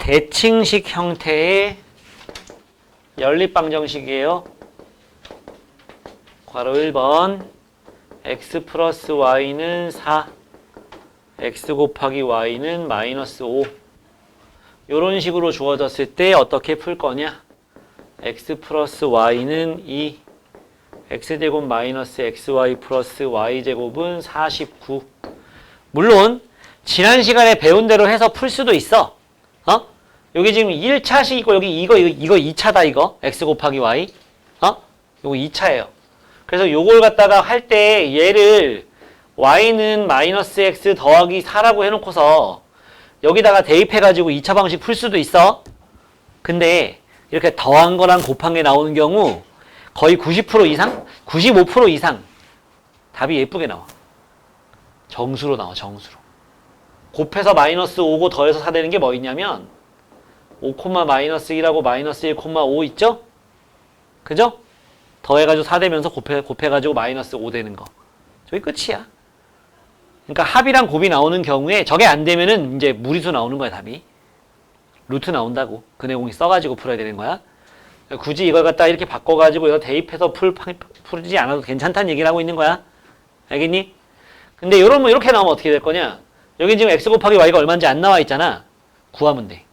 대칭식 형태의 연립방정식이에요. 괄호 1번 x 플러스 y는 4 x 곱하기 y는 마이너스 5 이런 식으로 주어졌을 때 어떻게 풀 거냐? x 플러스 y는 2 x제곱 마이너스 xy 플러스 y제곱은 49. 물론 지난 시간에 배운 대로 해서 풀 수도 있어. 여기 지금 1차식이고 여기 이거 2차다 이거. x 곱하기 y. 요거 2차예요. 그래서 요걸 갖다가 할 때 얘를 y는 마이너스 x 더하기 4라고 해놓고서 여기다가 대입해가지고 2차 방식 풀 수도 있어. 근데 이렇게 더한 거랑 곱한 게 나오는 경우 거의 90% 이상? 95% 이상 답이 예쁘게 나와. 정수로 나와, 정수로. 곱해서 마이너스 5고 더해서 4 되는 게 뭐 있냐면 5, 마이너스 1하고 마이너스 1, 5 있죠? 그죠? 더해가지고 4 되면서 곱해가지고 마이너스 5 되는 거. 저게 끝이야. 그러니까 합이랑 곱이 나오는 경우에 저게 안 되면은 이제 무리수 나오는 거야, 답이. 루트 나온다고. 그 내용이 써가지고 풀어야 되는 거야. 굳이 이걸 갖다 이렇게 바꿔가지고 이거 대입해서 풀지 않아도 괜찮다는 얘기를 하고 있는 거야. 알겠니? 근데 이렇게 나오면 어떻게 될 거냐? 여기 지금 x 곱하기 y가 얼마인지 안 나와 있잖아. 구하면 돼.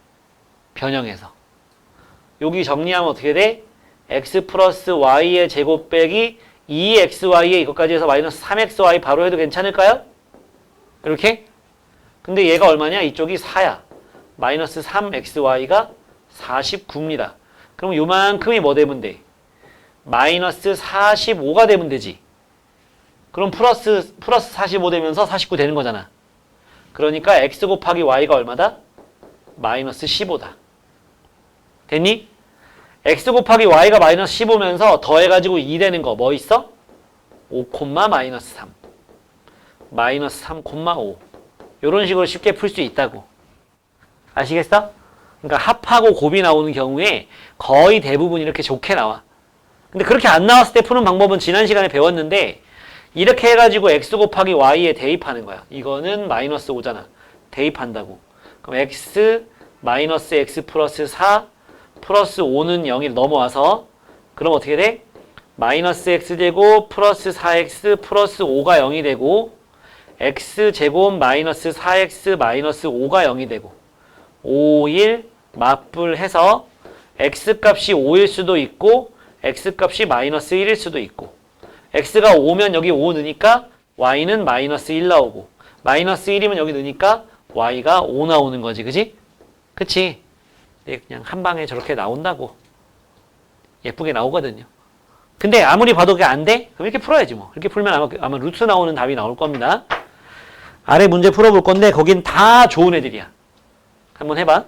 변형해서. 여기 정리하면 어떻게 돼? x 플러스 y의 제곱 빼기 2xy의 이것까지 해서 마이너스 3xy 바로 해도 괜찮을까요? 이렇게? 근데 얘가 얼마냐? 이쪽이 4야. 마이너스 3xy가 49입니다. 그럼 요만큼이 뭐 되면 돼? 마이너스 45가 되면 되지. 그럼 플러스 45 되면서 49 되는 거잖아. 그러니까 x 곱하기 y가 얼마다? 마이너스 15다. 됐니? x 곱하기 y가 마이너스 15면서 더해가지고 2 되는 거 뭐 있어? 5, 마이너스 3. 마이너스 3, 5. 이런 식으로 쉽게 풀 수 있다고. 아시겠어? 그러니까 합하고 곱이 나오는 경우에 거의 대부분 이렇게 좋게 나와. 근데 그렇게 안 나왔을 때 푸는 방법은 지난 시간에 배웠는데 이렇게 해가지고 x 곱하기 y에 대입하는 거야. 이거는 마이너스 5잖아. 대입한다고. 그럼 x 마이너스 x 플러스 4 플러스 5는 0이 넘어와서 그럼 어떻게 돼? 마이너스 x제곱 플러스 4x 플러스 5가 0이 되고 x제곱 마이너스 4x 마이너스 5가 0이 되고 5, 1 맞불해서 x값이 5일 수도 있고 x값이 마이너스 1일 수도 있고 x가 5면 여기 5 넣으니까 y는 마이너스 1 나오고 마이너스 1이면 여기 넣으니까 y가 5 나오는 거지. 그지? 그치? 네, 그냥 한 방에 저렇게 나온다고. 예쁘게 나오거든요. 근데 아무리 봐도 그게 안 돼? 그럼 이렇게 풀어야지 뭐. 이렇게 풀면 아마 루트 나오는 답이 나올 겁니다. 아래 문제 풀어볼 건데 거긴 다 좋은 애들이야. 한번 해봐.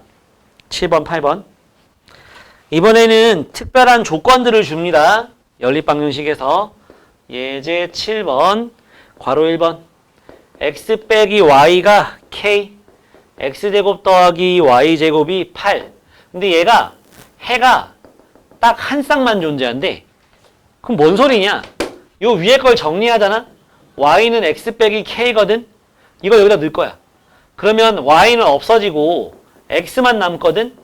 7번, 8번. 이번에는 특별한 조건들을 줍니다. 연립방정식에서. 예제 7번, 괄호 1번. x 빼기 y가 k, x제곱 더하기 y제곱이 8. 근데 얘가 해가 딱 한 쌍만 존재한대. 그럼 뭔 소리냐? 요 위에 걸 정리하잖아? y는 x 빼기 k거든? 이거 여기다 넣을 거야. 그러면 y는 없어지고 x만 남거든?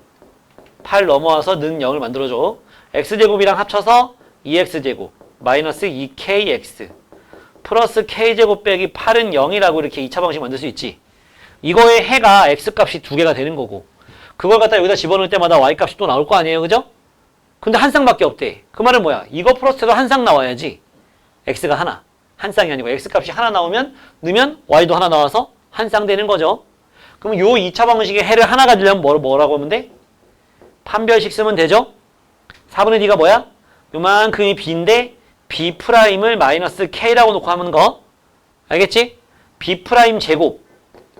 8 넘어와서 는 0을 만들어줘. x제곱이랑 합쳐서 2x제곱 마이너스 2kx 플러스 k제곱 빼기 8은 0이라고 이렇게 2차 방식 만들 수 있지. 이거의 해가 x값이 두 개가 되는 거고 그걸 갖다 여기다 집어넣을 때마다 y값이 또 나올 거 아니에요. 그죠? 근데 한 쌍밖에 없대. 그 말은 뭐야? 이거 플러스해도 한 쌍 나와야지. x가 하나. 한 쌍이 아니고 x값이 하나 나오면 넣으면 y도 하나 나와서 한 쌍 되는 거죠. 그럼 요 2차 방식의 해를 하나 가지려면 뭐라고 하면 돼? 판별식 쓰면 되죠? 4분의 d가 뭐야? 요만큼이 b인데 b'을 마이너스 k라고 놓고 하면 거 알겠지? b' 제곱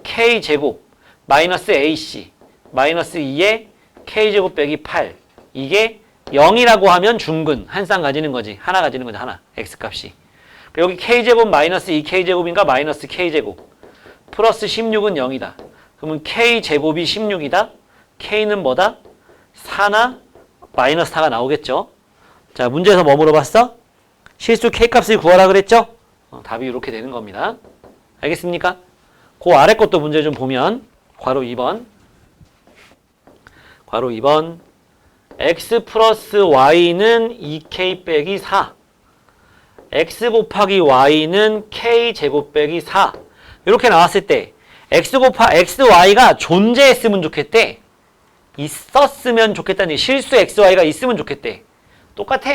k 제곱 마이너스 ac 마이너스 2에 k제곱 빼기 8 이게 0이라고 하면 중근 한 쌍 가지는 거지. 하나 가지는 거지. 하나 x값이. 여기 k제곱 마이너스 2k제곱인가 마이너스 k제곱 플러스 16은 0이다. 그러면 k제곱이 16이다. k는 뭐다? 4나 마이너스 4가 나오겠죠. 자, 문제에서 뭐 물어봤어? 실수 k값을 구하라 그랬죠? 답이 이렇게 되는 겁니다. 알겠습니까? 그 아래 것도 문제 좀 보면 괄호 2번 괄호 2번 x 플러스 y는 2k 빼기 4 x 곱하기 y는 k 제곱 빼기 4 이렇게 나왔을 때 xy가 존재했으면 좋겠대. 있었으면 좋겠다니 실수 xy가 있으면 좋겠대. 똑같아.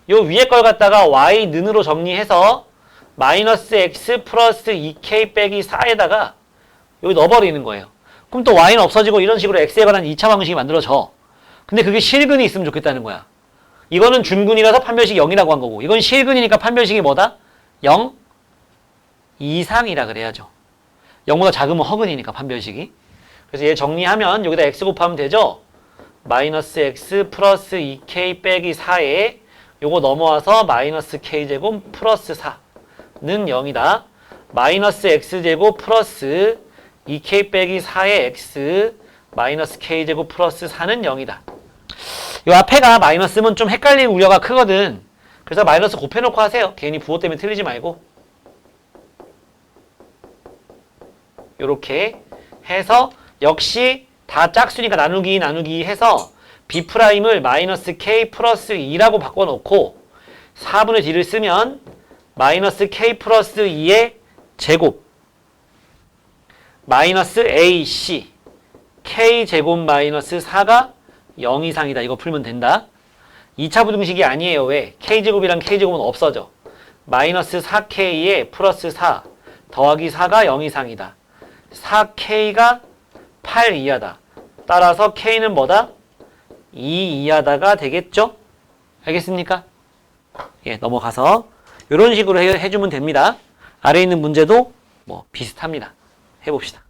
요 위에 걸 갖다가 y는으로 정리해서 마이너스 x 플러스 2k 빼기 4에다가 여기 넣어버리는 거예요. 그럼 또 y는 없어지고 이런 식으로 x에 관한 2차 방식이 만들어져. 근데 그게 실근이 있으면 좋겠다는 거야. 이거는 준근이라서 판별식이 0이라고 한 거고 이건 실근이니까 판별식이 뭐다? 0 이상이라 그래야죠. 0보다 작으면 허근이니까 판별식이. 그래서 얘 정리하면 여기다 x 곱하면 되죠? 마이너스 x 플러스 2k 빼기 4에 요거 넘어와서 마이너스 k제곱 플러스 4는 0이다. 마이너스 x제곱 플러스 2k 빼기 4의 x 마이너스 k제곱 플러스 4는 0이다. 요 앞에가 마이너스면 좀 헷갈릴 우려가 크거든. 그래서 마이너스 곱해놓고 하세요. 괜히 부호 때문에 틀리지 말고. 요렇게 해서 역시 다 짝수니까 나누기 해서 b'을 마이너스 k 플러스 2라고 바꿔놓고 4분의 d를 쓰면 마이너스 k 플러스 2의 제곱 마이너스 ac k 제곱 마이너스 4가 0 이상이다. 이거 풀면 된다. 2차 부등식이 아니에요. 왜? k제곱이랑 k제곱은 없어져. 마이너스 4k에 플러스 4 더하기 4가 0 이상이다. 4k가 8 이하다. 따라서 k는 뭐다? 2 이하다가 되겠죠? 알겠습니까? 예, 넘어가서 이런 식으로 해주면 됩니다. 아래에 있는 문제도 뭐 비슷합니다. 해봅시다.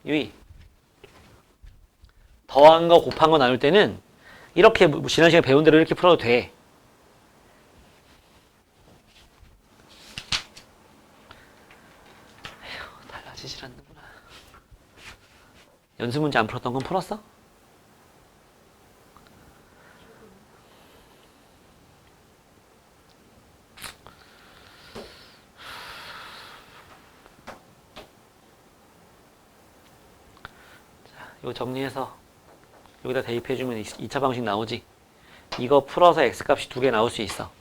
유의. 더한 거 곱한 거 나눌 때는 이렇게 지난 시간에 배운 대로 이렇게 풀어도 돼. 에휴, 달라지질 않는구나. 연습 문제 안 풀었던 건 풀었어? 자, 이거 정리해서 여기다 대입해주면 2차 방식 나오지. 이거 풀어서 x값이 2개 나올 수 있어.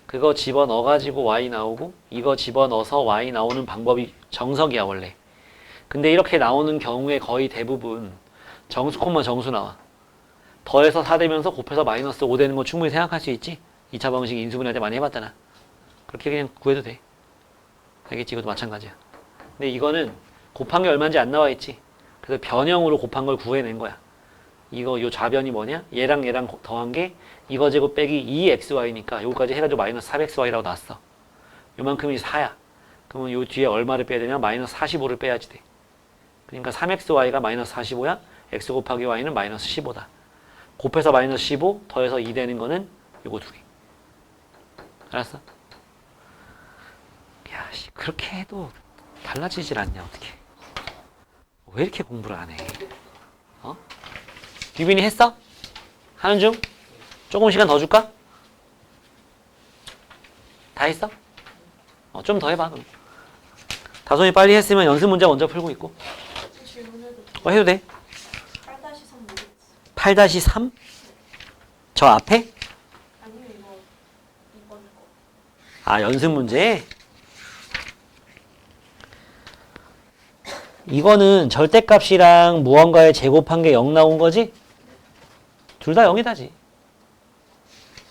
그거 집어넣어가지고 y 나오고 이거 집어넣어서 y 나오는 방법이 정석이야 원래. 근데 이렇게 나오는 경우에 거의 대부분 정수 콤마 정수 나와. 더해서 4 되면서 곱해서 마이너스 5 되는 거 충분히 생각할 수 있지. 2차 방식 인수분해할 때 많이 해봤잖아. 그렇게 그냥 구해도 돼. 알겠지? 이것도 마찬가지야. 근데 이거는 곱한 게 얼마인지 안 나와 있지. 그래서 변형으로 곱한 걸 구해낸 거야. 이거 요 좌변이 뭐냐? 얘랑 얘랑 더한 게 이거 제곱 빼기 2xy니까 요거까지 해가지고 마이너스 4xy라고 나왔어. 요만큼이 4야. 그러면 요 뒤에 얼마를 빼야 되냐? 마이너스 45를 빼야지 돼. 그러니까 3xy가 마이너스 45야. x 곱하기 y는 마이너스 15다. 곱해서 마이너스 15 더해서 2 되는 거는 요거 두 개. 알았어? 야, 씨, 그렇게 해도 달라지질 않냐 어떻게? 왜 이렇게 공부를 안 해? 어? 유빈이 했어? 하는 중? 조금 시간 더 줄까? 다 했어? 좀 더 해봐 그럼. 다솜이 빨리 했으면 연습 문제 먼저 풀고 있고. 해도 돼. 8-3 모르겠어. 8-3? 저 앞에? 아니면 이번 거. 아, 연습 문제? 이거는 절대값이랑 무언가에 제곱한 게 0 나온 거지? 둘 다 0이다지.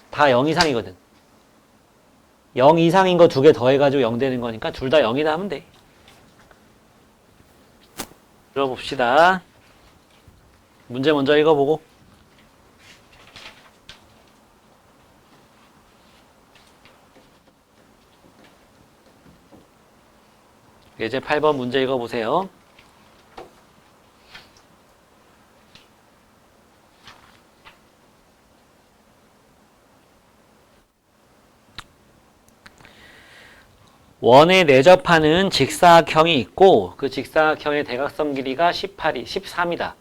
다 0 이상이거든. 0 이상인 거 두 개 더해가지고 0 되는 거니까 둘 다 0이다 하면 돼. 들어봅시다. 문제 먼저 읽어보고. 이제 8번 문제 읽어보세요. 원에 내접하는 직사각형이 있고 그 직사각형의 대각선 길이가 13이다.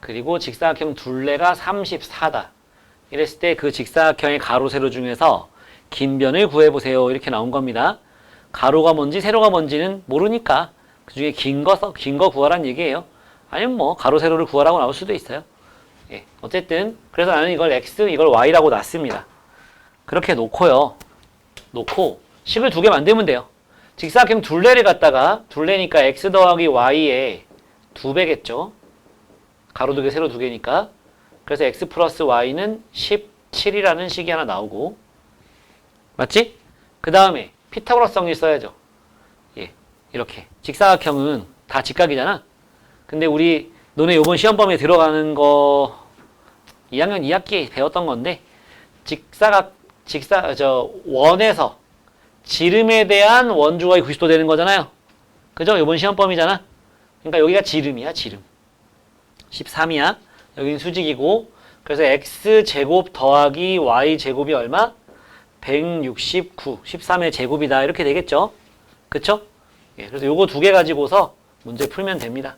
그리고 직사각형 둘레가 34다. 이랬을 때 그 직사각형의 가로 세로 중에서 긴 변을 구해보세요. 이렇게 나온 겁니다. 가로가 뭔지 세로가 뭔지는 모르니까 그 중에 긴 거 구하란 얘기예요. 아니면 뭐 가로 세로를 구하라고 나올 수도 있어요. 예, 어쨌든 그래서 나는 이걸 x, 이걸 y라고 놨습니다. 그렇게 놓고요. 놓고 식을 두 개 만들면 돼요. 직사각형 둘레를 갖다가 둘레니까 x 더하기 y에 2배겠죠. 가로 두 개, 세로 두 개니까. 그래서 x 플러스 y는 17이라는 식이 하나 나오고, 맞지? 그 다음에 피타고라스 정리 써야죠. 예, 이렇게 직사각형은 다 직각이잖아. 근데 우리 너네 요번 시험 범위에 들어가는 거 2학년 2학기에 배웠던 건데, 원에서 지름에 대한 원주각이 90도 되는 거잖아요. 그죠? 요번 시험 범위잖아. 그러니까 여기가 지름이야, 지름. 13이야. 여기는 수직이고, 그래서 x제곱 더하기 y제곱이 얼마? 169. 13의 제곱이다. 이렇게 되겠죠? 그쵸? 예, 그래서 요거 두 개 가지고서 문제 풀면 됩니다.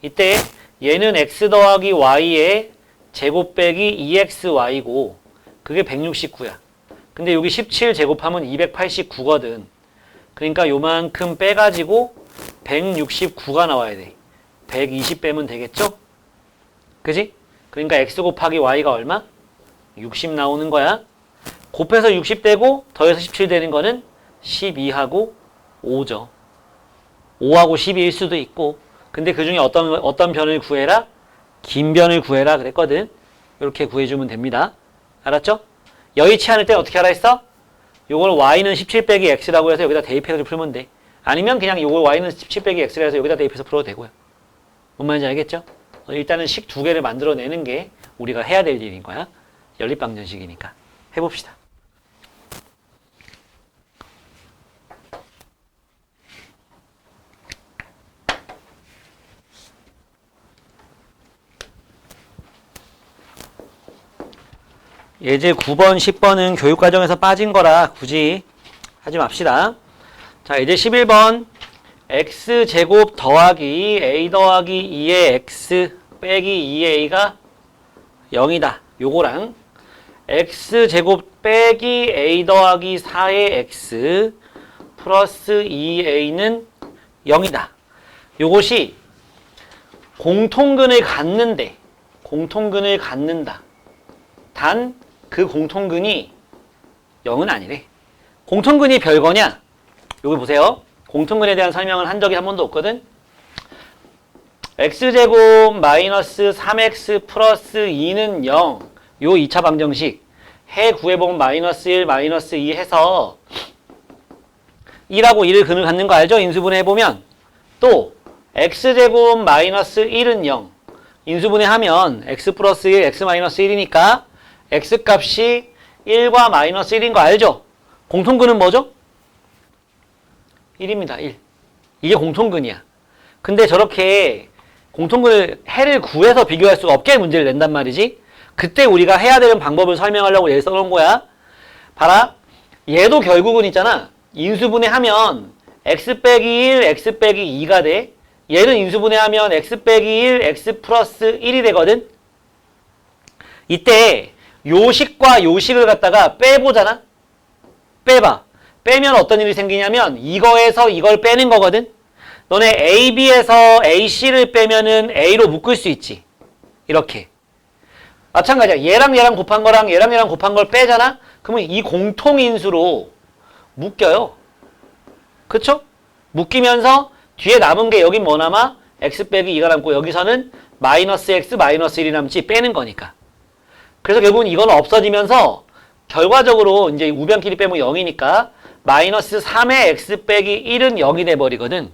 이때 얘는 x 더하기 y의 제곱 빼기 2xy고, 그게 169야. 근데 여기 17 제곱하면 289거든. 그러니까 요만큼 빼가지고 169가 나와야 돼. 120 빼면 되겠죠? 그지? 그러니까 x 곱하기 y가 얼마? 60 나오는 거야. 곱해서 60 되고 더해서 17 되는 거는 12하고 5죠. 5하고 12일 수도 있고. 근데 그 중에 어떤 변을 구해라? 긴 변을 구해라 그랬거든. 이렇게 구해주면 됩니다. 알았죠? 여의치 않을 때 어떻게 하라 했어? 요걸 y는 17 빼기 x라고 해서 여기다 대입해서 풀면 돼. 아니면 그냥 요걸 y는 17 빼기 x라 해서 여기다 대입해서 풀어도 되고요. 뭔 말인지 알겠죠? 일단은 식 두 개를 만들어내는 게 우리가 해야 될 일인 거야. 연립방정식이니까. 해봅시다. 예제 9번, 10번은 교육과정에서 빠진 거라 굳이 하지 맙시다. 자, 예제 11번. x제곱 더하기 a 더하기 2의 x 빼기 2a가 0이다. 요거랑 x제곱 빼기 a 더하기 4의 x 플러스 2a는 0이다. 요것이 공통근을 갖는데, 공통근을 갖는다. 단 그 공통근이 0은 아니래. 공통근이 별거냐? 여기 보세요. 공통근에 대한 설명을 한 적이 한 번도 없거든. x제곱 마이너스 3x 플러스 2는 0. 요 2차 방정식. 해 구해보면 마이너스 1, 마이너스 2 해서 1하고 1을 근을 갖는 거 알죠? 인수분해 해보면. 또 x제곱 마이너스 1은 0. 인수분해 하면 x 플러스 1, x 마이너스 1이니까 x값이 1과 마이너스 1인 거 알죠? 공통근은 뭐죠? 1입니다. 1. 이게 공통근이야. 근데 저렇게 공통근을 해를 구해서 비교할 수가 없게 문제를 낸단 말이지. 그때 우리가 해야 되는 방법을 설명하려고 얘를 써놓은 거야. 봐라. 얘도 결국은 있잖아. 인수분해하면 x 빼기 1, x 빼기 2가 돼. 얘는 인수분해하면 x 빼기 1, x 플러스 1이 되거든. 이때 요식과 요식을 갖다가 빼보잖아. 빼봐. 빼면 어떤 일이 생기냐면 이거에서 이걸 빼는 거거든. 너네 AB에서 AC를 빼면은 A로 묶을 수 있지. 이렇게. 마찬가지야. 얘랑 얘랑 곱한 거랑 얘랑 얘랑 곱한 걸 빼잖아. 그러면 이 공통인수로 묶여요. 그쵸? 묶이면서 뒤에 남은 게 여긴 뭐 남아? x 빼기 2가 남고 여기서는 마이너스 x 마이너스 1이 남지 빼는 거니까. 그래서 결국은 이건 없어지면서 결과적으로 이제 우변끼리 빼면 0이니까 마이너스 3의 x 빼기 1은 0이 돼버리거든.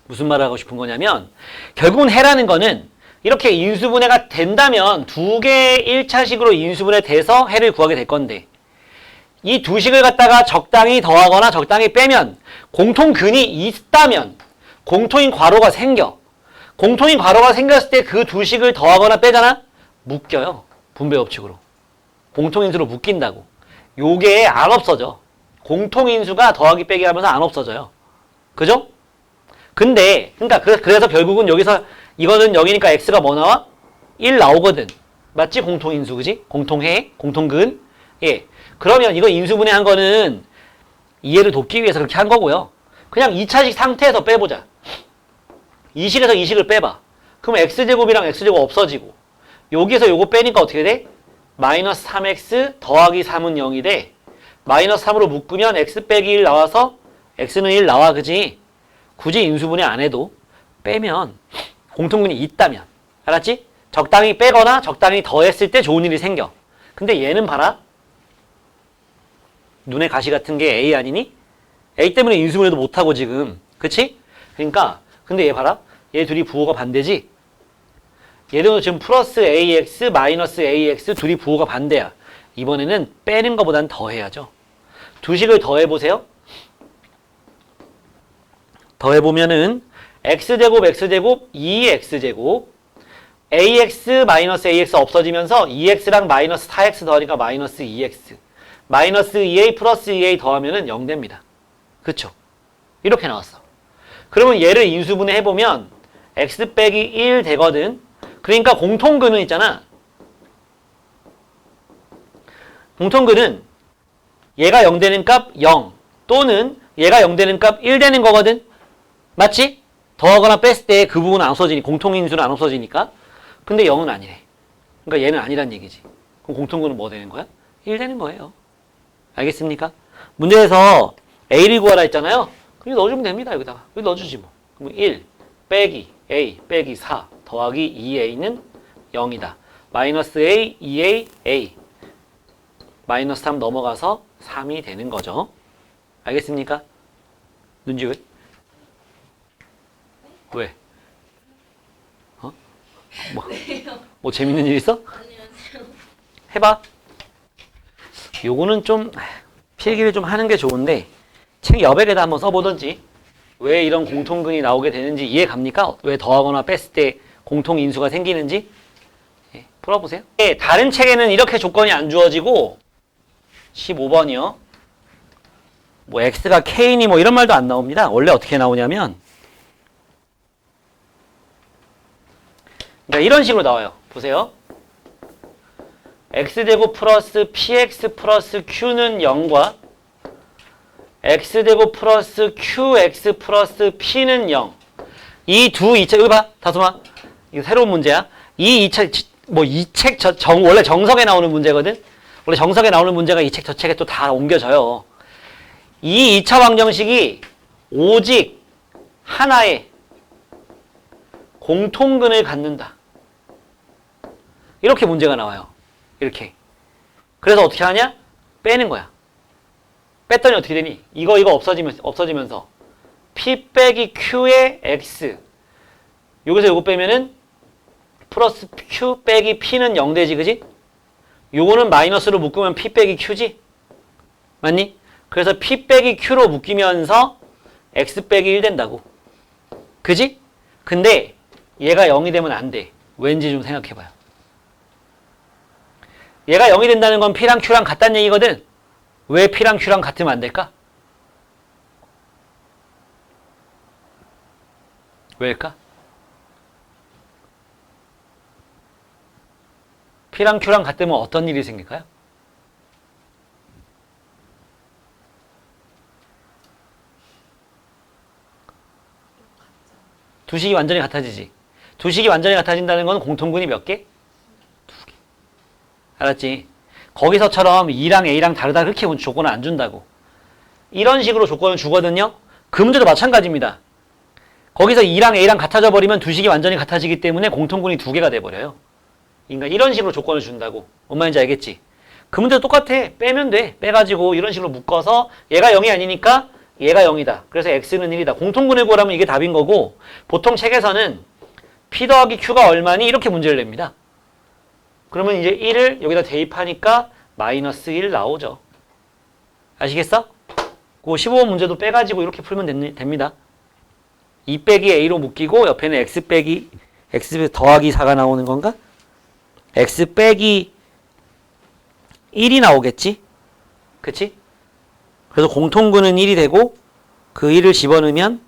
무슨 말을 하고 싶은 거냐면 결국은 해라는 거는 이렇게 인수분해가 된다면 두 개의 1차식으로 인수분해 돼서 해를 구하게 될 건데 이 두 식을 갖다가 적당히 더하거나 적당히 빼면 공통근이 있다면 공통인 괄호가 생겨. 공통인 괄호가 생겼을 때 그 두 식을 더하거나 빼잖아? 묶여요. 분배법칙으로. 공통인수로 묶인다고. 요게 안 없어져. 공통인수가 더하기 빼기 하면서 안 없어져요. 그죠? 근데 그러니까 그래서 결국은 여기서 이거는 0이니까 x가 뭐 나와? 1 나오거든. 맞지? 공통인수 그지? 공통해? 공통근? 예. 그러면 이거 인수분해한 거는 이해를 돕기 위해서 그렇게 한 거고요. 그냥 2차식 상태에서 빼보자. 이 식에서 이 식을 빼봐. 그럼 x제곱이랑 x제곱 없어지고 여기서 요거 빼니까 어떻게 돼? 마이너스 3x 더하기 3은 0이 돼. 마이너스 3으로 묶으면 x 빼기 1 나와서 x는 1 나와. 그지? 굳이 인수분해 안 해도 빼면 공통분이 있다면. 알았지? 적당히 빼거나 적당히 더했을 때 좋은 일이 생겨. 근데 얘는 봐라. 눈에 가시 같은 게 A 아니니? A 때문에 인수분해도 못하고 지금. 그치? 그러니까 근데 얘 봐라. 얘 둘이 부호가 반대지? 얘도 지금 플러스 AX 마이너스 AX 둘이 부호가 반대야. 이번에는 빼는 것보단 더해야죠. 두 식을 더해보세요. 더해보면은 x제곱 x제곱 2x제곱 ax 마이너스 ax 없어지면서 2x랑 마이너스 4x 더하니까 마이너스 2x 마이너스 2a 플러스 2a 더하면은 0 됩니다. 그쵸? 이렇게 나왔어. 그러면 얘를 인수분해 해보면 x 빼기 1 되거든. 그러니까 공통근은 있잖아. 공통근은 얘가 0 되는 값 0 또는 얘가 0 되는 값 1 되는 거거든. 맞지? 더하거나 뺐을 때 그 부분은 안 없어지니 공통인수는 안 없어지니까. 근데 0은 아니래. 그러니까 얘는 아니란 얘기지. 그럼 공통근은 뭐 되는 거야? 1 되는 거예요. 알겠습니까? 문제에서 a를 구하라 했잖아요. 그냥 넣어주면 됩니다. 여기다가. 여기 넣어주지 뭐. 그럼 1 빼기 a 빼기 4 더하기 2a는 0이다. 마이너스 a, 2a, a. 마이너스 3 넘어가서 3이 되는 거죠. 알겠습니까? 눈지을? 왜? 어? 뭐 재밌는 일 있어? 해봐. 요거는 좀 필기를 좀 하는 게 좋은데 책 여백에다 한번 써보든지 왜 이런 공통근이 나오게 되는지 이해 갑니까? 왜 더하거나 뺐을 때 공통인수가 생기는지 예, 풀어보세요. 예, 다른 책에는 이렇게 조건이 안 주어지고 15번이요. 뭐 x가 k니 뭐 이런 말도 안 나옵니다. 원래 어떻게 나오냐면 그러니까 이런 식으로 나와요. 보세요. x제곱 플러스 px 플러스 q는 0과 x제곱 플러스 qx 플러스 p는 0. 이 두 이책, 여기 봐, 다솜아. 이거 새로운 문제야. 이 책, 뭐 이 책, 원래 정석에 나오는 문제거든? 원래 정석에 나오는 문제가 이 책, 저 책에 또 다 옮겨져요. 이 2차 방정식이 오직 하나의 공통근을 갖는다. 이렇게 문제가 나와요. 이렇게. 그래서 어떻게 하냐? 빼는 거야. 뺐더니 어떻게 되니? 이거 없어지면서 p 빼기 q의 x 여기서 요거 빼면은 플러스 q 빼기 p는 0 되지, 그지? 요거는 마이너스로 묶으면 p 빼기 q지? 맞니? 그래서 p 빼기 q로 묶이면서 x 빼기 1 된다고. 그지? 근데 얘가 0이 되면 안 돼. 왠지 좀 생각해봐요. 얘가 0이 된다는 건 p랑 q랑 같다는 얘기거든. 왜 p랑 q랑 같으면 안 될까? 왜일까? p랑 q랑 같으면 어떤 일이 생길까요? 두 식이 완전히 같아지지. 두 식이 완전히 같아진다는 건 공통분이 몇 개? 2개. 알았지? 거기서처럼 2랑 A랑 다르다 그렇게 조건을 안 준다고. 이런 식으로 조건을 주거든요. 그 문제도 마찬가지입니다. 거기서 2랑 A랑 같아져 버리면 두 식이 완전히 같아지기 때문에 공통분이 2개가 돼버려요. 그러니까 이런 식으로 조건을 준다고. 뭔 말인지 알겠지? 그 문제도 똑같아. 빼면 돼. 빼가지고 이런 식으로 묶어서 얘가 0이 아니니까 얘가 0이다. 그래서 x는 1이다. 공통분을 구하라면 이게 답인 거고 보통 책에서는 p 더하기 q가 얼마니? 이렇게 문제를 냅니다. 그러면 이제 1을 여기다 대입하니까 마이너스 1 나오죠. 아시겠어? 그 15번 문제도 빼가지고 이렇게 풀면 됩니다. 2 빼기 a로 묶이고 옆에는 x 빼기 x 더하기 4가 나오는 건가? x 빼기 1이 나오겠지? 그치? 그래서 공통근은 1이 되고 그 1을 집어넣으면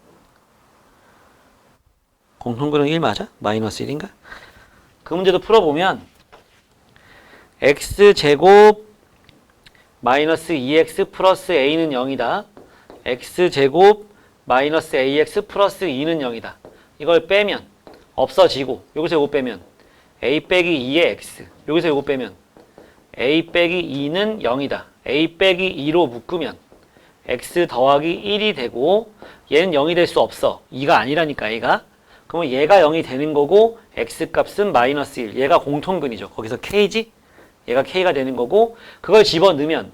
공통근은 1 맞아? 마이너스 1인가? 그 문제도 풀어보면 x제곱 마이너스 2x 플러스 a는 0이다. x제곱 마이너스 ax 플러스 2는 0이다. 이걸 빼면 없어지고 여기서 요거 빼면 a 빼기 2의 x 여기서 요거 빼면 a 빼기 2는 0이다. a 빼기 2로 묶으면 x 더하기 1이 되고 얘는 0이 될 수 없어. 2가 아니라니까 얘가. 그러면 얘가 0이 되는 거고 x 값은 마이너스 1. 얘가 공통근이죠. 거기서 k지? 얘가 k가 되는 거고 그걸 집어넣으면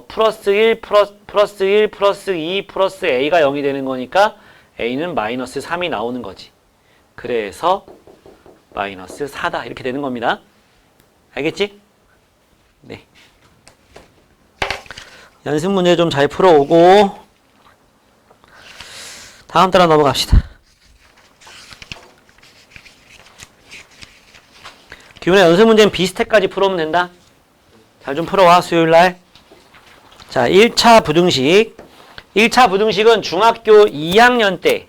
플러스 1 플러스 1 플러스 2 플러스 a가 0이 되는 거니까 a는 마이너스 3이 나오는 거지. 그래서 마이너스 4다. 이렇게 되는 겁니다. 알겠지? 네. 연습 문제 좀 잘 풀어오고 다음 따라 넘어갑시다. 기존의 연습 문제는 비슷해까지 풀어오면 된다. 잘 좀 풀어와 수요일날. 자, 1차 부등식. 1차 부등식은 중학교 2학년 때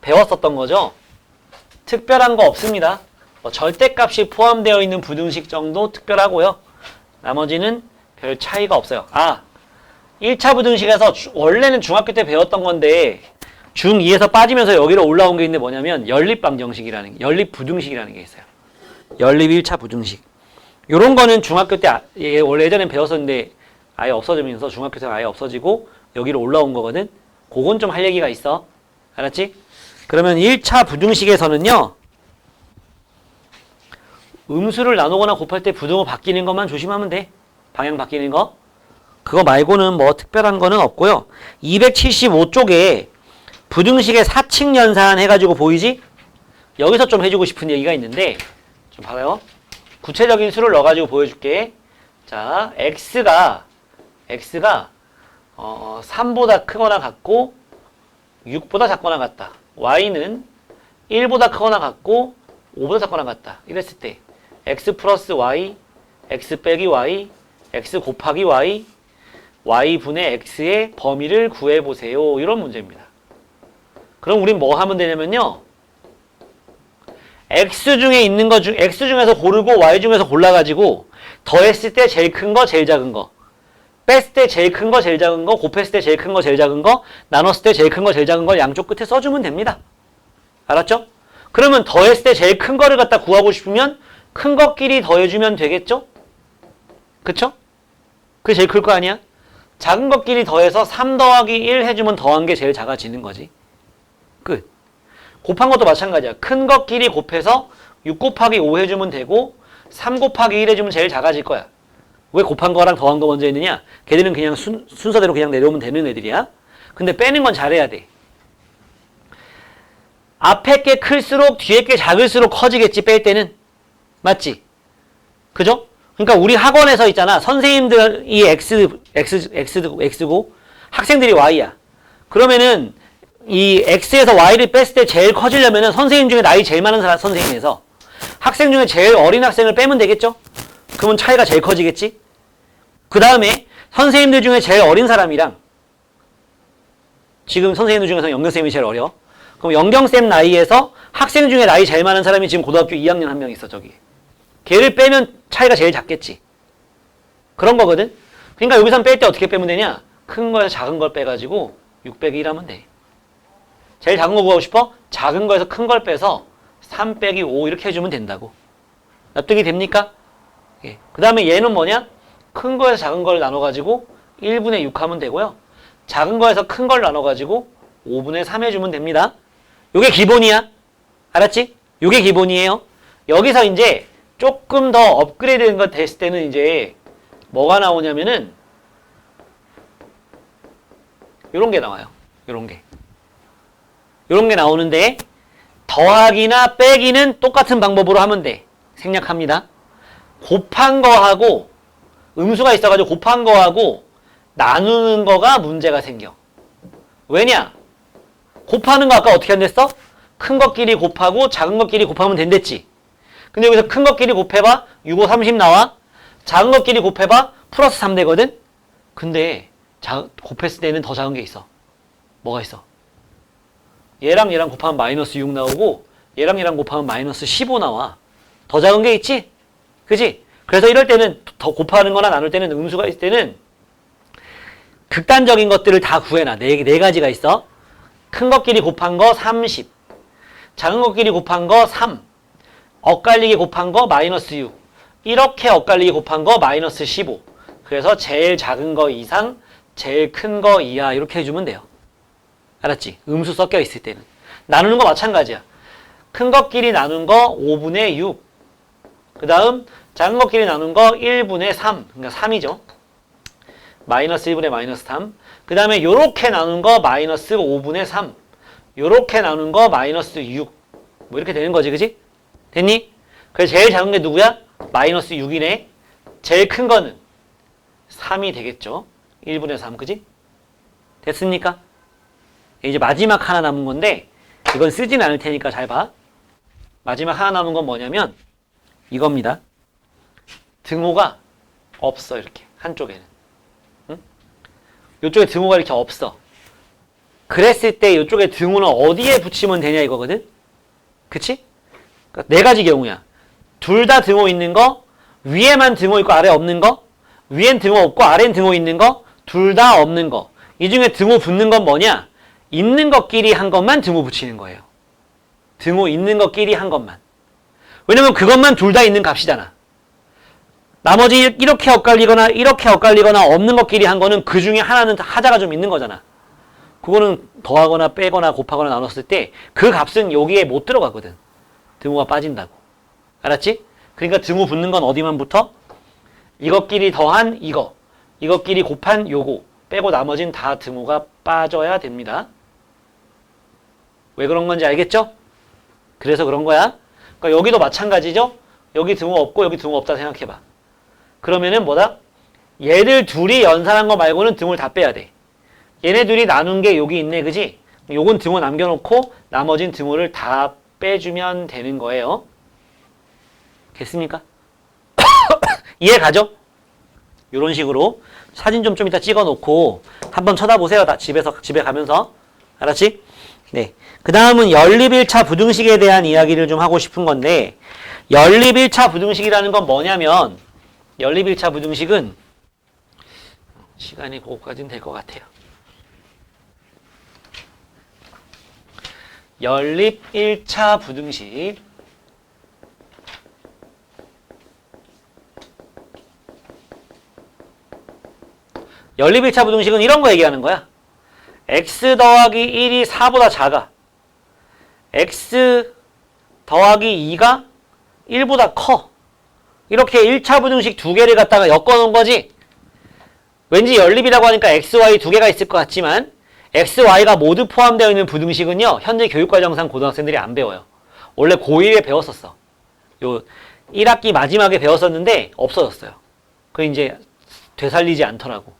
배웠었던 거죠. 특별한 거 없습니다. 뭐 절대값이 포함되어 있는 부등식 정도 특별하고요. 나머지는 별 차이가 없어요. 1차 부등식에서 원래는 중학교 때 배웠던 건데 중2에서 빠지면서 여기로 올라온 게 있는데 뭐냐면 연립방정식이라는 연립부등식이라는 게 있어요. 연립 1차 부등식. 요런 거는 중학교 때 원래 예전엔 배웠었는데 아예 없어지면서 중학교 때 아예 없어지고 여기로 올라온 거거든. 그건 좀 할 얘기가 있어. 알았지? 그러면 1차 부등식에서는요. 음수를 나누거나 곱할 때 부등호 바뀌는 것만 조심하면 돼. 방향 바뀌는 거. 그거 말고는 뭐 특별한 거는 없고요. 275쪽에 부등식의 사칙 연산 해가지고 보이지? 여기서 좀 해주고 싶은 얘기가 있는데 좀 봐요. 구체적인 수를 넣어가지고 보여줄게. 자, x가 3보다 크거나 같고 6보다 작거나 같다. y는 1보다 크거나 같고 5보다 작거나 같다. 이랬을 때 x 플러스 y, x 빼기 y, x 곱하기 y, y분의 x의 범위를 구해보세요. 이런 문제입니다. 그럼 우린 뭐 하면 되냐면요. x 중에 있는 거 x 중에서 고르고 y 중에서 골라가지고 더했을 때 제일 큰 거, 제일 작은 거, 뺐을 때 제일 큰 거, 제일 작은 거, 곱했을 때 제일 큰 거, 제일 작은 거, 나눴을 때 제일 큰 거, 제일 작은 걸 양쪽 끝에 써주면 됩니다. 알았죠? 그러면 더했을 때 제일 큰 거를 갖다 구하고 싶으면 큰 것끼리 더해주면 되겠죠? 그쵸? 그게 제일 클 거 아니야? 작은 것끼리 더해서 3 더하기 1 해주면 더한 게 제일 작아지는 거지. 끝. 곱한 것도 마찬가지야. 큰 것끼리 곱해서 6 곱하기 5 해주면 되고 3 곱하기 1 해주면 제일 작아질 거야. 왜 곱한 거랑 더한 거 먼저 했느냐? 걔들은 그냥 순서대로 그냥 내려오면 되는 애들이야. 근데 빼는 건 잘해야 돼. 앞에 게 클수록 뒤에 게 작을수록 커지겠지, 뺄 때는. 맞지? 그죠? 그러니까 우리 학원에서 있잖아. 선생님들이 X고 학생들이 Y야. 그러면은 이 X에서 Y를 뺐을 때 제일 커지려면은 선생님 중에 나이 제일 많은 선생님에서 학생 중에 제일 어린 학생을 빼면 되겠죠? 그러면 차이가 제일 커지겠지? 그 다음에 선생님들 중에 제일 어린 사람이랑 지금 선생님들 중에서 영경쌤이 제일 어려. 그럼 영경쌤 나이에서 학생 중에 나이 제일 많은 사람이 지금 고등학교 2학년 한 명 있어, 저기. 걔를 빼면 차이가 제일 작겠지. 그런 거거든. 그러니까 여기선 뺄 때 어떻게 빼면 되냐? 큰 거에서 작은 걸 빼가지고 6 빼기 1 하면 돼. 제일 작은 거 구하고 싶어? 작은 거에서 큰 걸 빼서 3 빼기 5 이렇게 해주면 된다고. 납득이 됩니까? 예. 그 다음에 얘는 뭐냐? 큰 거에서 작은 걸 나눠가지고 1분의 6 하면 되고요. 작은 거에서 큰 걸 나눠가지고 5분의 3 해주면 됩니다. 요게 기본이야. 알았지? 요게 기본이에요. 여기서 이제 조금 더 업그레이드 된 거 됐을 때는 이제 뭐가 나오냐면은 요런 게 나와요. 요런 게. 요런 게 나오는데 더하기나 빼기는 똑같은 방법으로 하면 돼. 생략합니다. 곱한 거하고 음수가 있어가지고 곱한 거하고 나누는 거가 문제가 생겨. 왜냐? 곱하는 거 아까 어떻게 한댔어? 큰 것끼리 곱하고 작은 것끼리 곱하면 된댔지. 근데 여기서 큰 것끼리 곱해봐. 6, 5, 30 나와. 작은 것끼리 곱해봐. 플러스 3 되거든. 근데 곱했을 때는 더 작은 게 있어. 뭐가 있어? 얘랑 얘랑 곱하면 마이너스 6 나오고 얘랑 얘랑 곱하면 마이너스 15 나와. 더 작은 게 있지? 그지? 그래서 이럴 때는 더 곱하는 거나 나눌 때는 음수가 있을 때는 극단적인 것들을 다 구해놔. 네 가지가 있어. 큰 것끼리 곱한 거 30. 작은 것끼리 곱한 거 3. 엇갈리기 곱한 거 마이너스 6. 이렇게 엇갈리기 곱한 거 마이너스 15. 그래서 제일 작은 거 이상, 제일 큰 거 이하 이렇게 해주면 돼요. 알았지? 음수 섞여 있을 때는. 나누는 거 마찬가지야. 큰 것끼리 나눈 거 5분의 6. 그 다음 작은 것끼리 나눈 거 1분의 3. 그러니까 3이죠. 마이너스 1분의 마이너스 3. 그 다음에 요렇게 나눈 거 마이너스 5분의 3. 요렇게 나눈 거 마이너스 6. 뭐 이렇게 되는 거지, 그지? 됐니? 그래서 제일 작은 게 누구야? 마이너스 6이네. 제일 큰 거는 3이 되겠죠. 1분의 3, 그지? 됐습니까? 이제 마지막 하나 남은 건데 이건 쓰진 않을 테니까 잘 봐. 마지막 하나 남은 건 뭐냐면 이겁니다. 등호가 없어, 이렇게 한쪽에는. 응? 이쪽에 등호가 이렇게 없어. 그랬을 때 이쪽에 등호는 어디에 붙이면 되냐 이거거든? 그치? 그러니까 네 가지 경우야. 둘 다 등호 있는 거, 위에만 등호 있고 아래 없는 거, 위엔 등호 없고 아래엔 등호 있는 거, 둘 다 없는 거. 이 중에 등호 붙는 건 뭐냐? 있는 것끼리 한 것만 등호 붙이는 거예요. 등호 있는 것끼리 한 것만. 왜냐면 그것만 둘 다 있는 값이잖아. 나머지 이렇게 엇갈리거나 이렇게 엇갈리거나 없는 것끼리 한 거는 그 중에 하나는 하자가 좀 있는 거잖아. 그거는 더하거나 빼거나 곱하거나 나눴을 때 그 값은 여기에 못 들어가거든. 등호가 빠진다고. 알았지? 그러니까 등호 붙는 건 어디만 붙어? 이것끼리 더한 이거, 이것끼리 곱한 요거 빼고 나머지는 다 등호가 빠져야 됩니다. 왜 그런 건지 알겠죠? 그래서 그런 거야. 그러니까 여기도 마찬가지죠? 여기 등호 없고 여기 등호 없다 생각해봐. 그러면은 뭐다? 얘들 둘이 연산한 거 말고는 등호를 다 빼야 돼. 얘네 둘이 나눈 게 여기 있네, 그지? 요건 등호 남겨놓고 나머진 등호를 다 빼주면 되는 거예요. 됐습니까? 이해 가죠? 이런 식으로 사진 좀 이따 찍어 놓고 한번 쳐다보세요. 집에 가면서. 알았지? 네. 그 다음은 연립1차 부등식에 대한 이야기를 좀 하고 싶은 건데, 연립1차 부등식이라는 건 뭐냐면, 연립1차 부등식은 시간이 그거까지는 될 것 같아요. 연립 1차 부등식. 연립 1차 부등식은 이런 거 얘기하는 거야. x 더하기 1이 4보다 작아. x 더하기 2가 1보다 커. 이렇게 1차 부등식 두 개를 갖다가 엮어놓은 거지. 왠지 연립이라고 하니까 x, y 두 개가 있을 것 같지만 x, y가 모두 포함되어 있는 부등식은요. 현재 교육과정상 고등학생들이 안 배워요. 원래 고1에 배웠었어. 요 1학기 마지막에 배웠었는데 없어졌어요. 그 이제 되살리지 않더라고.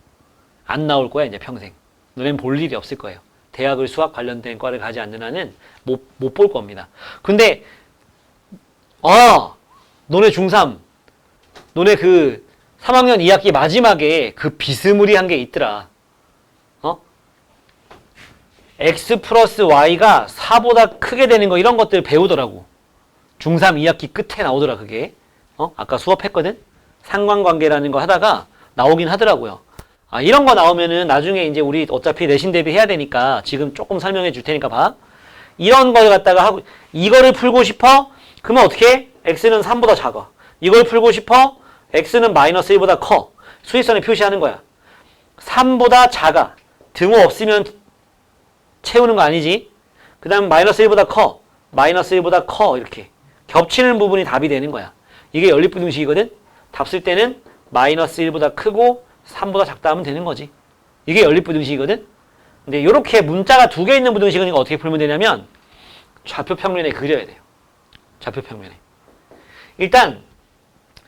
안 나올 거야 이제 평생. 너넨 볼 일이 없을 거예요. 대학을 수학 관련된 과를 가지 않는 한은 못 볼 겁니다. 근데 너네 중3 너네 그 3학년 2학기 마지막에 그 비스무리한 게 있더라. x 플러스 y가 4보다 크게 되는 거 이런 것들 배우더라고. 중3 2학기 끝에 나오더라 그게. 아까 수업했거든? 상관관계라는 거 하다가 나오긴 하더라고요. 이런 거 나오면은 나중에 이제 우리 어차피 내신 대비 해야 되니까 지금 조금 설명해 줄 테니까 봐. 이런 걸 갖다가 하고, 이거를 풀고 싶어? 그러면 어떻게 해? x는 3보다 작아. 이걸 풀고 싶어? x는 마이너스 1보다 커. 수직선에 표시하는 거야. 3보다 작아. 등호 없으면 채우는 거 아니지? 그 다음 마이너스 1보다 커. 마이너스 1보다 커. 이렇게. 겹치는 부분이 답이 되는 거야. 이게 연립부등식이거든? 답 쓸 때는 마이너스 1보다 크고 3보다 작다 하면 되는 거지. 이게 연립부등식이거든? 근데 이렇게 문자가 두 개 있는 부등식은 이거 어떻게 풀면 되냐면 좌표평면에 그려야 돼요. 좌표평면에. 일단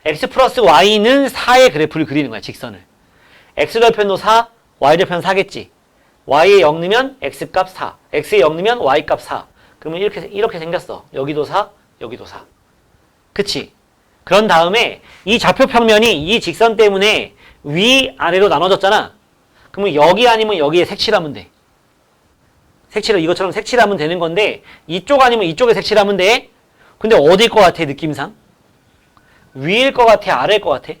x 플러스 y는 4의 그래프를 그리는 거야. 직선을. x절편도 4, y절편 4겠지. y에 0 넣으면 x값 4, x에 0 넣으면 y값 4. 그러면 이렇게 생겼어. 여기도 4, 여기도 4. 그치? 그런 다음에 이 좌표평면이 이 직선 때문에 위아래로 나눠졌잖아. 그러면 여기 아니면 여기에 색칠하면 돼. 색칠을 이것처럼 색칠하면 되는 건데 이쪽 아니면 이쪽에 색칠하면 돼. 근데 어디일 것 같아 느낌상? 위일 것 같아 아래일 것 같아?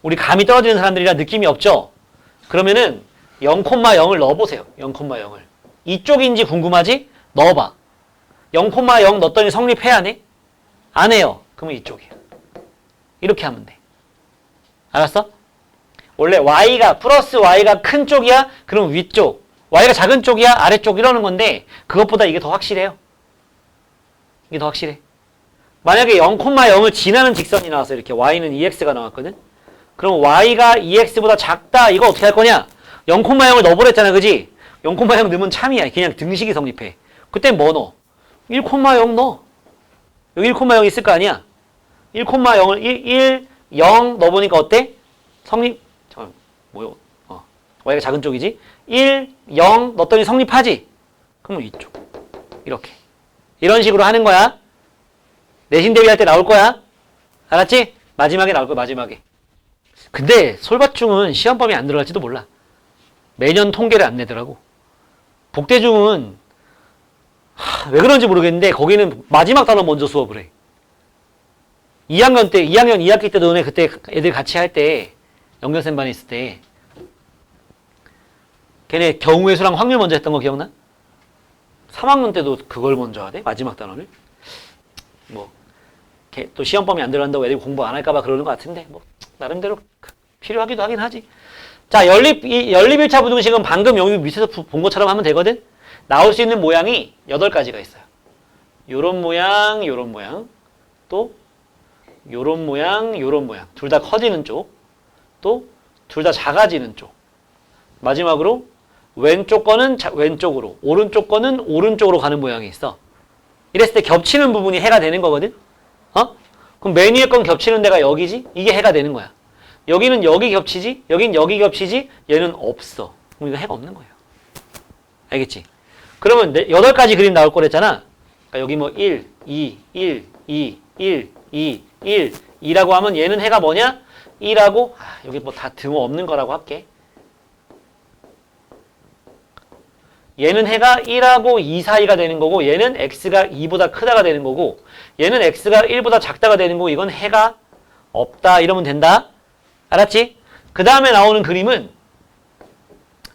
우리 감이 떨어지는 사람들이라 느낌이 없죠? 그러면은 0,0을 넣어보세요. 0,0을. 이쪽인지 궁금하지? 넣어봐. 0,0 넣었더니 성립해야 하네? 안 해요. 그러면 이쪽이야. 이렇게 하면 돼. 알았어? 원래 y가 플러스 y가 큰 쪽이야? 그럼 위쪽. y가 작은 쪽이야? 아래쪽 이러는 건데 그것보다 이게 더 확실해요. 이게 더 확실해. 만약에 0,0을 지나는 직선이 나와서 이렇게 y는 2x가 나왔거든? 그럼 y가 2x보다 작다. 이거 어떻게 할 거냐? 0,0을 넣어버렸잖아. 그지? 0,0 넣으면 참이야. 그냥 등식이 성립해. 그때 뭐 넣어? 1,0 넣어. 여기 1,0 있을 거 아니야? 1,0을 1, 0 넣어보니까 어때? 성립. 잠깐만. 뭐요? y가 작은 쪽이지? 1, 0 넣었더니 성립하지? 그러면 이쪽. 이렇게. 이런 식으로 하는 거야. 내신 대비할 때 나올 거야. 알았지? 마지막에 나올 거야. 마지막에. 근데 솔밭중은 시험 범위 안 들어갈지도 몰라. 매년 통계를 안 내더라고. 복대중은 왜 그런지 모르겠는데 거기는 마지막 단어 먼저 수업을 해. 2학년 2학기 때도 너네 그때 애들 같이 할 때 연결생 반에 있을 때 걔네 경우의 수랑 확률 먼저 했던 거 기억나? 3학년 때도 그걸 먼저 하대? 마지막 단어를? 뭐 또 시험 범위 안 들어간다고 애들이 공부 안 할까봐 그러는 것 같은데 뭐 나름대로 필요하기도 하긴 하지. 자, 연립 1차 부등식은 방금 여기 밑에서 본 것처럼 하면 되거든? 나올 수 있는 모양이 8가지가 있어요. 요런 모양, 요런 모양, 또 요런 모양, 요런 모양. 둘 다 커지는 쪽, 또 둘 다 작아지는 쪽. 마지막으로 왼쪽 거는 왼쪽으로, 오른쪽 거는 오른쪽으로 가는 모양이 있어. 이랬을 때 겹치는 부분이 해가 되는 거거든? 그럼 맨 위에 건 겹치는 데가 여기지? 이게 해가 되는 거야. 여기는 여기 겹치지? 여긴 여기 겹치지? 얘는 없어. 그럼 이거 해가 없는 거예요. 알겠지? 그러면 8가지 그림 나올 거랬잖아. 그러니까 여기 뭐 1, 2, 1, 2, 1, 2, 1, 2라고 하면 얘는 해가 뭐냐? 2라고, 여기 뭐 다 등호 없는 거라고 할게. 얘는 해가 1하고 2 사이가 되는 거고 얘는 x가 2보다 크다가 되는 거고 얘는 x가 1보다 작다가 되는 거고 이건 해가 없다 이러면 된다. 알았지? 그 다음에 나오는 그림은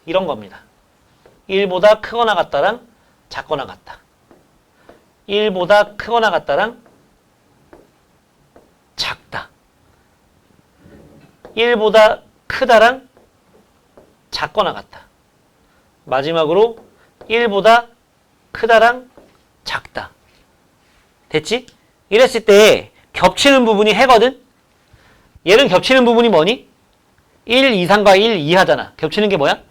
이런 겁니다. 1보다 크거나 같다랑 작거나 같다. 1보다 크거나 같다랑 작다. 1보다 크다랑 작거나 같다. 마지막으로 1보다 크다랑 작다. 됐지? 이랬을 때 겹치는 부분이 해거든? 얘는 겹치는 부분이 뭐니? 1 이상과 1 이하잖아. 겹치는 게 뭐야?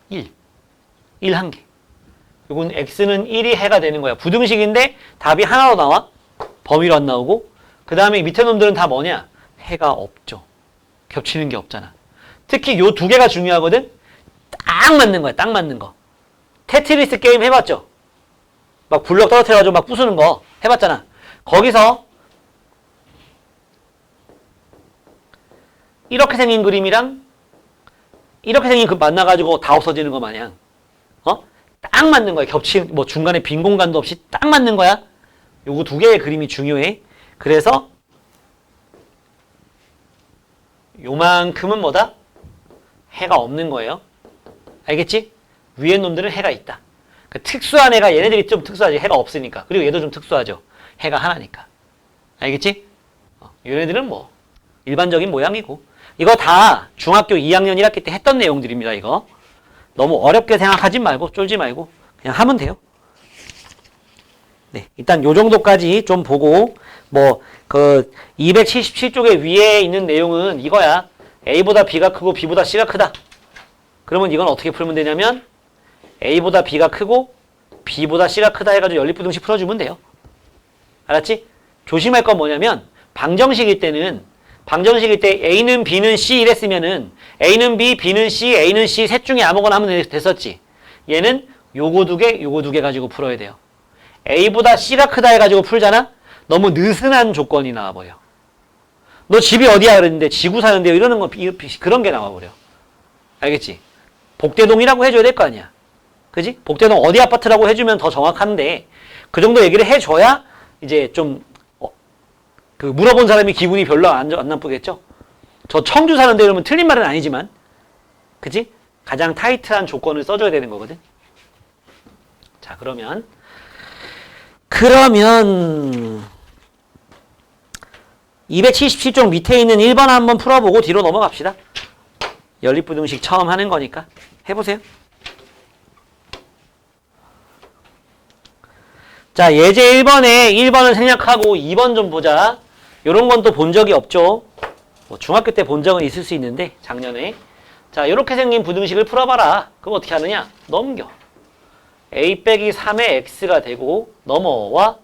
1. 1 한 개. 요건 x는 1이 해가 되는 거야. 부등식인데 답이 하나로 나와. 범위로 안 나오고. 그 다음에 밑에 놈들은 다 뭐냐? 해가 없죠. 겹치는 게 없잖아. 특히 요 두 개가 중요하거든? 딱 맞는 거야. 딱 맞는 거. 테트리스 게임 해봤죠? 막 블럭 떨어뜨려가지고 막 부수는 거 해봤잖아. 거기서 이렇게 생긴 그림이랑 이렇게 생긴 그 만나가지고 다 없어지는 거 마냥 딱 맞는 거야. 겹치는 뭐 중간에 빈 공간도 없이 딱 맞는 거야. 요거 두 개의 그림이 중요해. 그래서 요만큼은 뭐다? 해가 없는 거예요. 알겠지? 위에 놈들은 해가 있다. 그러니까 특수한 애가 얘네들이 좀 특수하지. 해가 없으니까. 그리고 얘도 좀 특수하죠. 해가 하나니까. 알겠지? 얘네들은 뭐 일반적인 모양이고. 이거 다 중학교 2학년 1학기 때 했던 내용들입니다. 이거. 너무 어렵게 생각하지 말고 쫄지 말고 그냥 하면 돼요. 네, 일단 요 정도까지 좀 보고 뭐 그 277쪽에 위에 있는 내용은 이거야. A보다 B가 크고 B보다 C가 크다. 그러면 이건 어떻게 풀면 되냐면 A보다 B가 크고 B보다 C가 크다 해가지고 연립부등식 풀어주면 돼요. 알았지? 조심할 건 뭐냐면 방정식일 때 A는 B는 C 이랬으면은 A는 B, B는 C, A는 C 셋 중에 아무거나 하면 됐었지. 얘는 요거 두 개 가지고 풀어야 돼요. A보다 C가 크다 해가지고 풀잖아? 너무 느슨한 조건이 나와버려. 너 집이 어디야? 그랬는데 지구 사는데요. 이러는 건 그런 게 나와버려. 알겠지? 복대동이라고 해줘야 될 거 아니야. 그지? 복대동 어디 아파트라고 해주면 더 정확한데 그 정도 얘기를 해줘야 이제 좀 그 물어본 사람이 기분이 별로 안 나쁘겠죠? 저 청주 사는데 이러면 틀린 말은 아니지만 그지? 가장 타이트한 조건을 써줘야 되는 거거든. 자, 그러면 277쪽 밑에 있는 1번 한번 풀어보고 뒤로 넘어갑시다. 연립부등식 처음 하는 거니까 해보세요. 자, 예제 1번을 생략하고 2번 좀 보자. 요런 건 또 본 적이 없죠. 뭐 중학교 때 본 적은 있을 수 있는데 작년에. 자, 요렇게 생긴 부등식을 풀어봐라. 그럼 어떻게 하느냐? 넘겨. a 빼기 3의 x가 되고 넘어와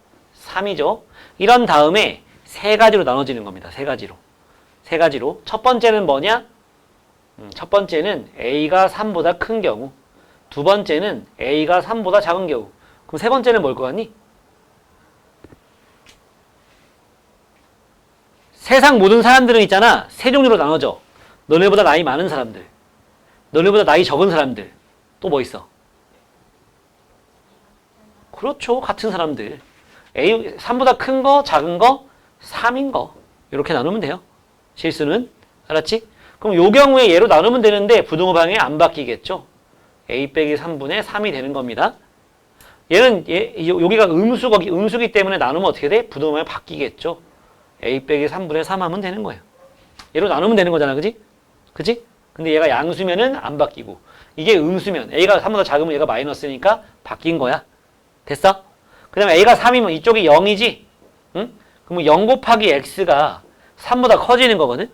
3이죠. 이런 다음에 세 가지로 나눠지는 겁니다. 세 가지로. 첫 번째는 뭐냐? 첫 번째는 a가 3보다 큰 경우. 두 번째는 a가 3보다 작은 경우. 그럼 세 번째는 뭘 것 같니? 세상 모든 사람들은 있잖아. 세 종류로 나눠져. 너네보다 나이 많은 사람들. 너네보다 나이 적은 사람들. 또 뭐 있어? 그렇죠. 같은 사람들. A, 3보다 큰 거, 작은 거, 3인 거. 이렇게 나누면 돼요. 실수는. 알았지? 그럼 요 경우에 얘로 나누면 되는데 부등호 방향이 안 바뀌겠죠. A 빼기 3분의 3이 되는 겁니다. 얘는 여기가 음수기 때문에 나누면 어떻게 돼? 부등호 방향이 바뀌겠죠. A 빼기 3분의 3 하면 되는 거예요. 얘로 나누면 되는 거잖아. 그지? 그지? 근데 얘가 양수면은 안 바뀌고 이게 음수면 A가 3보다 작으면 얘가 마이너스니까 바뀐 거야. 됐어? 그 다음에 A가 3이면 이쪽이 0이지? 응? 그러면 0 곱하기 X가 3보다 커지는 거거든?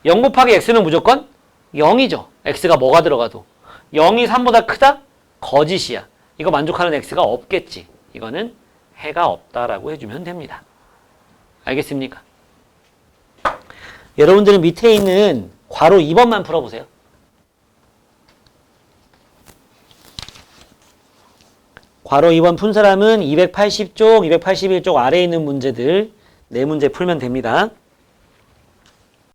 0 곱하기 X는 무조건 0이죠. X가 뭐가 들어가도. 0이 3보다 크다? 거짓이야. 이거 만족하는 X가 없겠지. 이거는 해가 없다라고 해주면 됩니다. 알겠습니까? 여러분들은 밑에 있는 괄호 2번만 풀어보세요. 괄호 2번 푼 사람은 280쪽, 281쪽 아래에 있는 문제들 4문제 풀면 됩니다.